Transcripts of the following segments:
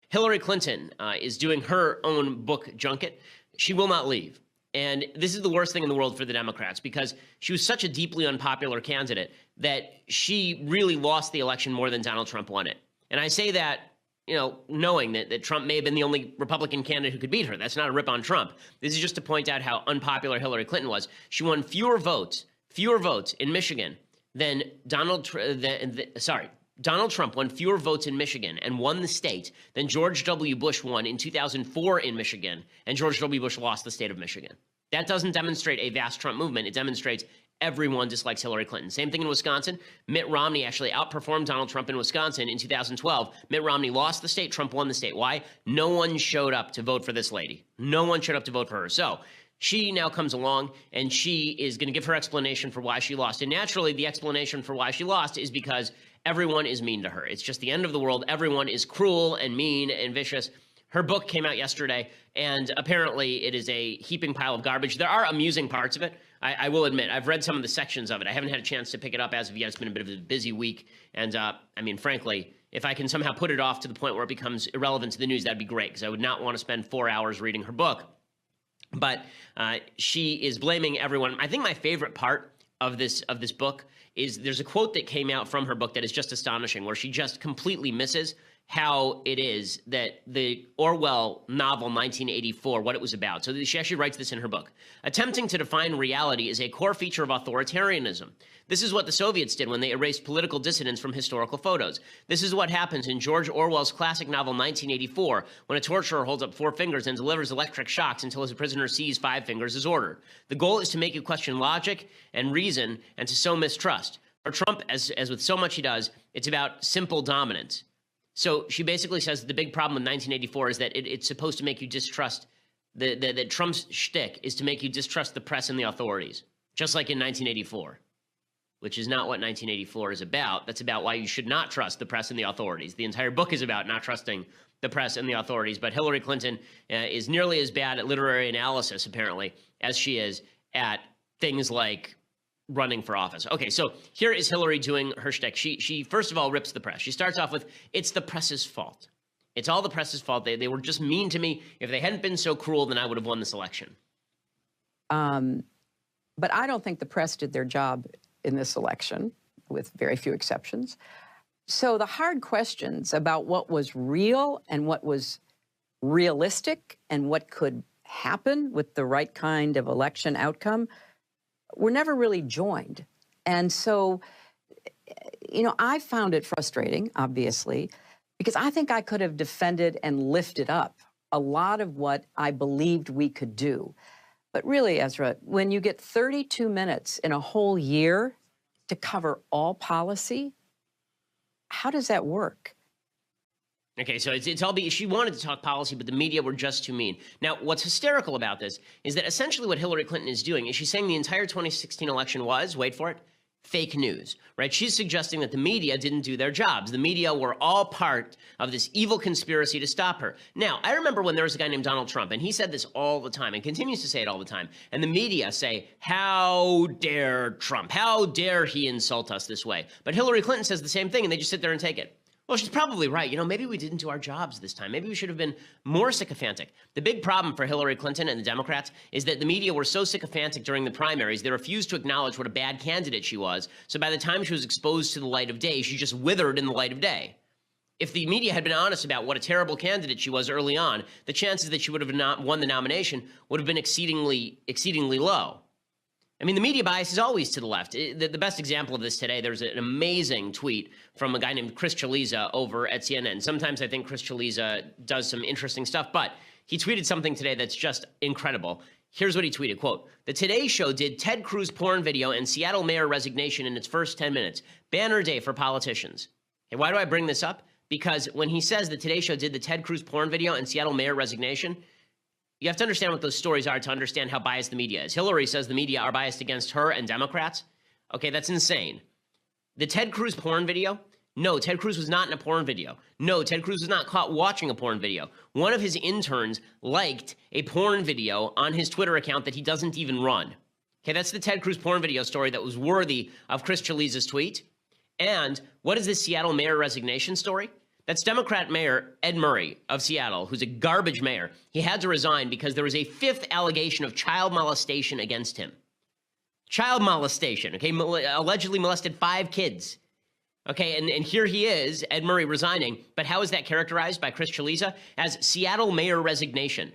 Hillary Clinton is doing her own book junket. She will not leave. And this is the worst thing in the world for the Democrats, because she was such a deeply unpopular candidate that she really lost the election more than Donald Trump won it. And I say that, knowing that Trump may have been the only Republican candidate who could beat her. That's not a rip on Trump. This is just to point out how unpopular Hillary Clinton was. She won fewer votes in Michigan than Donald Trump won fewer votes in Michigan and won the state than George W. Bush won in 2004 in Michigan, and George W. Bush lost the state of Michigan. That doesn't demonstrate a vast Trump movement. It demonstrates everyone dislikes Hillary Clinton. Same thing in Wisconsin. Mitt Romney actually outperformed Donald Trump in Wisconsin in 2012. Mitt Romney lost the state. Trump won the state. Why? No one showed up to vote for this lady. No one showed up to vote for her. So she now comes along, and she is going to give her explanation for why she lost. And naturally, the explanation for why she lost is because everyone is mean to her. It's just the end of the world. Everyone is cruel and mean and vicious. Her book came out yesterday, and apparently it is a heaping pile of garbage. There are amusing parts of it. I will admit, I've read some of the sections of it. I haven't had a chance to pick it up as of yet. It's been a bit of a busy week. And frankly, if I can somehow put it off to the point where it becomes irrelevant to the news, that'd be great, because I would not want to spend 4 hours reading her book. But she is blaming everyone. I think my favorite part of this book is there's a quote that came out from her book that is just astonishing, where she just completely misses how it is that the Orwell novel 1984, what it was about. So she actually writes this in her book. Attempting to define reality is a core feature of authoritarianism. This is what the Soviets did when they erased political dissidents from historical photos. This is what happens in George Orwell's classic novel 1984, when a torturer holds up 4 fingers and delivers electric shocks until his prisoner sees 5 fingers as ordered. The goal is to make you question logic and reason and to sow mistrust. For Trump, as with so much he does, it's about simple dominance. So she basically says the big problem with 1984 is that it's supposed to make you distrust, that Trump's shtick is to make you distrust the press and the authorities, just like in 1984, which is not what 1984 is about. That's about why you should not trust the press and the authorities. The entire book is about not trusting the press and the authorities. But Hillary Clinton is nearly as bad at literary analysis, apparently, as she is at things like running for office. Okay, so here is Hillary doing her shtick. She first of all rips the press. She starts off with, it's the press's fault. It's all the press's fault. They were just mean to me. If they hadn't been so cruel, then I would have won this election. But I don't think the press did their job in this election, with very few exceptions. So the hard questions about what was real and what was realistic and what could happen with the right kind of election outcome were never really joined. And so, I found it frustrating, obviously, because I think I could have defended and lifted up a lot of what I believed we could do. But really, Ezra, when you get 32 minutes in a whole year to cover all policy, how does that work? Okay, so it's all she wanted to talk policy, but the media were just too mean. Now, what's hysterical about this is that essentially what Hillary Clinton is doing is she's saying the entire 2016 election was, wait for it, fake news, right? She's suggesting that the media didn't do their jobs. The media were all part of this evil conspiracy to stop her. Now, I remember when there was a guy named Donald Trump, and he said this all the time and continues to say it all the time. And the media say, how dare Trump? How dare he insult us this way? But Hillary Clinton says the same thing, and they just sit there and take it. Well, she's probably right. Maybe we didn't do our jobs this time. Maybe we should have been more sycophantic. The big problem for Hillary Clinton and the Democrats is that the media were so sycophantic during the primaries, they refused to acknowledge what a bad candidate she was. So by the time she was exposed to the light of day, she just withered in the light of day. If the media had been honest about what a terrible candidate she was early on, the chances that she would have not won the nomination would have been exceedingly low. I mean, the media bias is always to the left. The best example of this today, there's an amazing tweet from a guy named Chris Chaliza over at CNN. Sometimes I think Chris Chaliza does some interesting stuff, but he tweeted something today that's just incredible. Here's what he tweeted, quote, "The Today Show did Ted Cruz porn video and Seattle mayor resignation in its first 10 minutes. Banner day for politicians." Hey, why do I bring this up? Because when he says the Today Show did the Ted Cruz porn video and Seattle mayor resignation, you have to understand what those stories are to understand how biased the media is. Hillary says the media are biased against her and Democrats. Okay, that's insane. The Ted Cruz porn video? No, Ted Cruz was not in a porn video. No, Ted Cruz was not caught watching a porn video. One of his interns liked a porn video on his Twitter account that he doesn't even run. Okay, that's the Ted Cruz porn video story that was worthy of Chris Chaliza's tweet. And what is this Seattle mayor resignation story? That's Democrat Mayor Ed Murray of Seattle, who's a garbage mayor. He had to resign because there was a fifth allegation of child molestation against him. Child molestation, okay? Allegedly molested 5 kids. Okay, and here he is, Ed Murray, resigning. But how is that characterized by Chris Chaliza? As Seattle mayor resignation.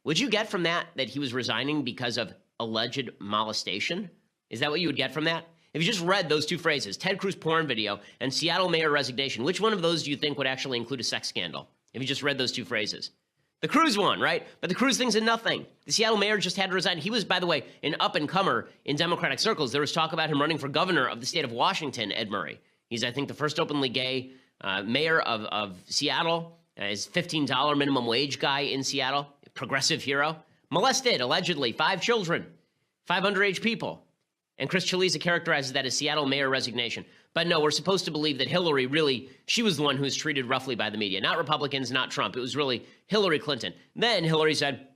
Would you get from that he was resigning because of alleged molestation? Is that what you would get from that? If you just read those 2 phrases, Ted Cruz porn video and Seattle mayor resignation, which one of those do you think would actually include a sex scandal? If you just read those 2 phrases. The Cruz one, right? But the Cruz thing's a nothing. The Seattle mayor just had to resign. He was, by the way, an up-and-comer in Democratic circles. There was talk about him running for governor of the state of Washington, Ed Murray. He's, I think, the first openly gay mayor of Seattle. He's $15 minimum wage guy in Seattle. Progressive hero. Molested, allegedly, 5 children. 5 underage people. And Chris Chaliza characterizes that as Seattle mayor resignation. But no, we're supposed to believe that Hillary really, she was the one who was treated roughly by the media. Not Republicans, not Trump. It was really Hillary Clinton. Then Hillary said,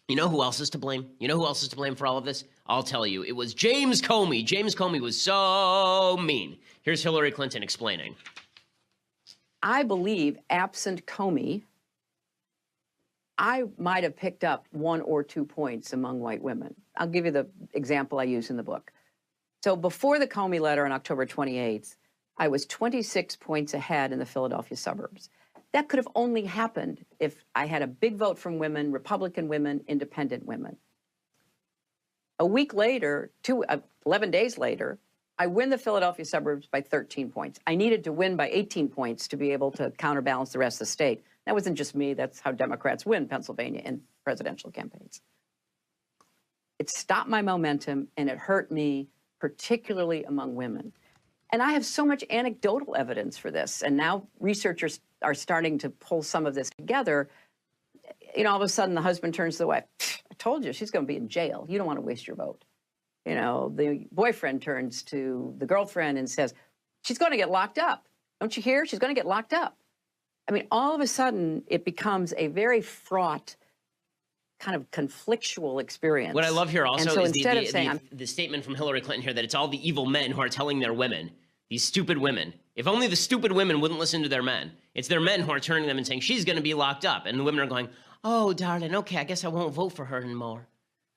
you know who else is to blame? You know who else is to blame for all of this? I'll tell you. It was James Comey. James Comey was so mean. Here's Hillary Clinton explaining. I believe, absent Comey, I might have picked up 1 or 2 points among white women. I'll give you the example I use in the book. So before the Comey letter on October 28th, I was 26 points ahead in the Philadelphia suburbs. That could have only happened if I had a big vote from women, Republican women, independent women. A week later, 11 days later, I win the Philadelphia suburbs by 13 points. I needed to win by 18 points to be able to counterbalance the rest of the state. That wasn't just me. That's how Democrats win Pennsylvania in presidential campaigns. It stopped my momentum, and it hurt me, particularly among women. And I have so much anecdotal evidence for this. And now researchers are starting to pull some of this together. You know, all of a sudden the husband turns to the wife. I told you, she's going to be in jail. You don't want to waste your vote. You know, the boyfriend turns to the girlfriend and says, she's going to get locked up. Don't you hear? She's going to get locked up. I mean, all of a sudden it becomes a very fraught, kind of conflictual experience. What I love here also so is the statement from Hillary Clinton here that it's all the evil men who are telling their women, these stupid women. If only the stupid women wouldn't listen to their men. It's their men who are turning them and saying, she's going to be locked up. And the women are going, oh, darling, okay, I guess I won't vote for her anymore.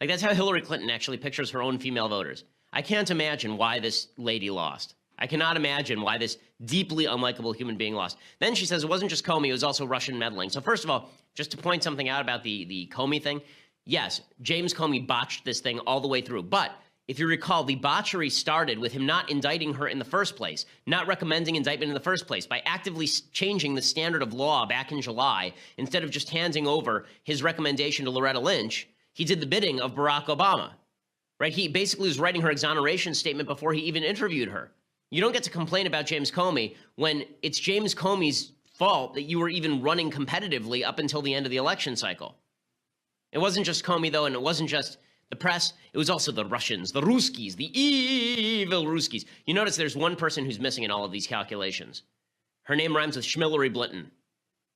Like, that's how Hillary Clinton actually pictures her own female voters. I can't imagine why this lady lost. I cannot imagine why this deeply unlikable human being lost. Then she says it wasn't just Comey, it was also Russian meddling. So first of all, just to point something out about the Comey thing, yes, James Comey botched this thing all the way through. But if you recall, the botchery started with him not indicting her in the first place, not recommending indictment in the first place, by actively changing the standard of law back in July. Instead of just handing over his recommendation to Loretta Lynch, he did the bidding of Barack Obama, right? He basically was writing her exoneration statement before he even interviewed her. You don't get to complain about James Comey when it's James Comey's fault that you were even running competitively up until the end of the election cycle. It wasn't just Comey, though, and it wasn't just the press. It was also the Russians, the Ruskies, the evil Ruskies. You notice there's one person who's missing in all of these calculations. Her name rhymes with Schmillery Blinton.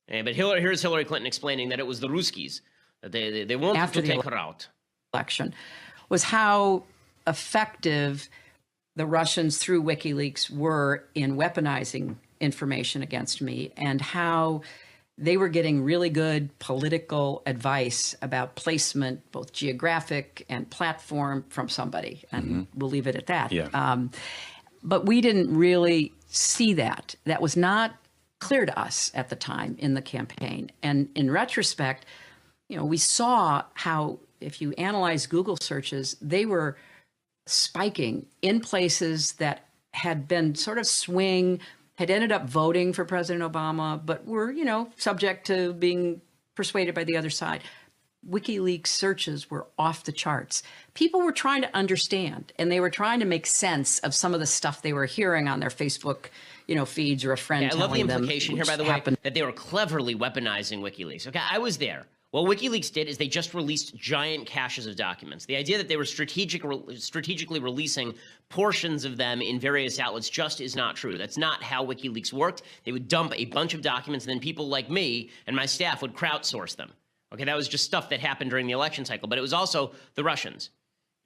But here's Hillary Clinton explaining that it was the Ruskies, that they wanted to take her out. Election was how effective the Russians through WikiLeaks were in weaponizing information against me, and how they were getting really good political advice about placement, both geographic and platform, from somebody. And we'll leave it at that. Yeah. But we didn't really see that. That was not clear to us at the time in the campaign. And in retrospect, you know, we saw how, if you analyze Google searches, they were spiking in places that had been sort of swing, had ended up voting for President Obama, but were, you know, subject to being persuaded by the other side. WikiLeaks searches were off the charts. People were trying to understand, and they were trying to make sense of some of the stuff they were hearing on their Facebook, you know, feeds, or a friend telling them. I love the implication here, by the way, that they were cleverly weaponizing WikiLeaks. Okay, I was there. What WikiLeaks did is they just released giant caches of documents. The idea that they were strategically releasing portions of them in various outlets just is not true. That's not how WikiLeaks worked. They would dump a bunch of documents, and then people like me and my staff would crowdsource them. Okay, that was just stuff that happened during the election cycle, but it was also the Russians.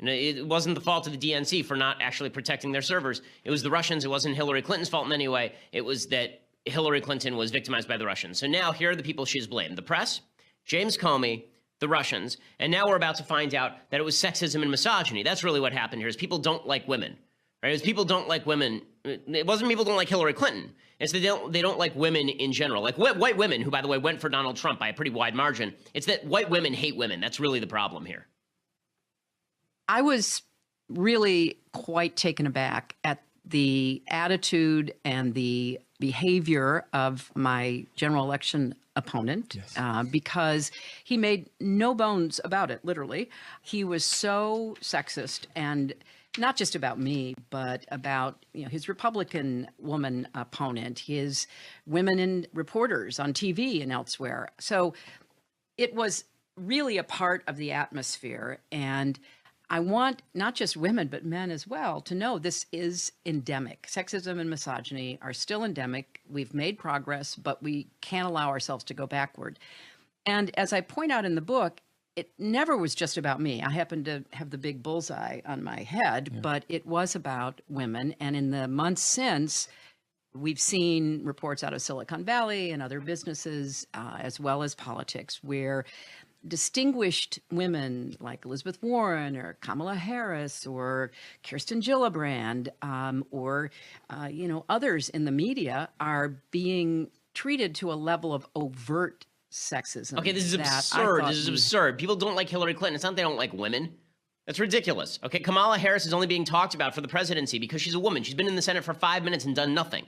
And it wasn't the fault of the DNC for not actually protecting their servers. It was the Russians. It wasn't Hillary Clinton's fault in any way. It was that Hillary Clinton was victimized by the Russians. So now here are the people she's blamed: the press, James Comey, the Russians, and now we're about to find out that it was sexism and misogyny. That's really what happened here, is people don't like women, right? It was people don't like women. It wasn't people don't like Hillary Clinton. It's they don't like women in general. Like white women, who, by the way, went for Donald Trump by a pretty wide margin. It's that white women hate women. That's really the problem here. I was really quite taken aback at the attitude and the behavior of my general election opponent, because he made no bones about it, literally. He was so sexist, and not just about me, but about his Republican woman opponent, his women in reporters on TV and elsewhere. So it was really a part of the atmosphere. And I want not just women, but men as well to know this is endemic. Sexism and misogyny are still endemic. We've made progress, but we can't allow ourselves to go backward. And as I point out in the book, it never was just about me. I happen to have the big bullseye on my head, but it was about women. And in the months since, we've seen reports out of Silicon Valley and other businesses, as well as politics, where distinguished women like Elizabeth Warren or Kamala Harris or Kirsten Gillibrand or others in the media are being treated to a level of overt sexism. Okay, this is absurd. This is absurd. People don't like Hillary Clinton. It's not they don't like women. That's ridiculous. Okay, Kamala Harris is only being talked about for the presidency because she's a woman. She's been in the Senate for 5 minutes and done nothing.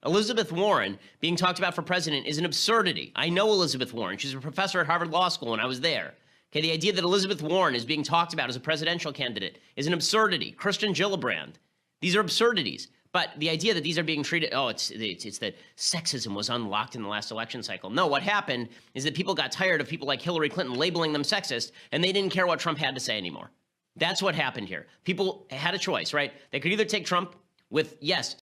Elizabeth Warren being talked about for president is an absurdity. I know Elizabeth Warren. She's a professor at Harvard Law School, and I was there. Okay, the idea that Elizabeth Warren is being talked about as a presidential candidate is an absurdity. Kirsten Gillibrand. These are absurdities. But the idea that these are being treated, it's that sexism was unlocked in the last election cycle. No, what happened is that people got tired of people like Hillary Clinton labeling them sexist, and they didn't care what Trump had to say anymore. That's what happened here. People had a choice, right? They could either take Trump with, yes,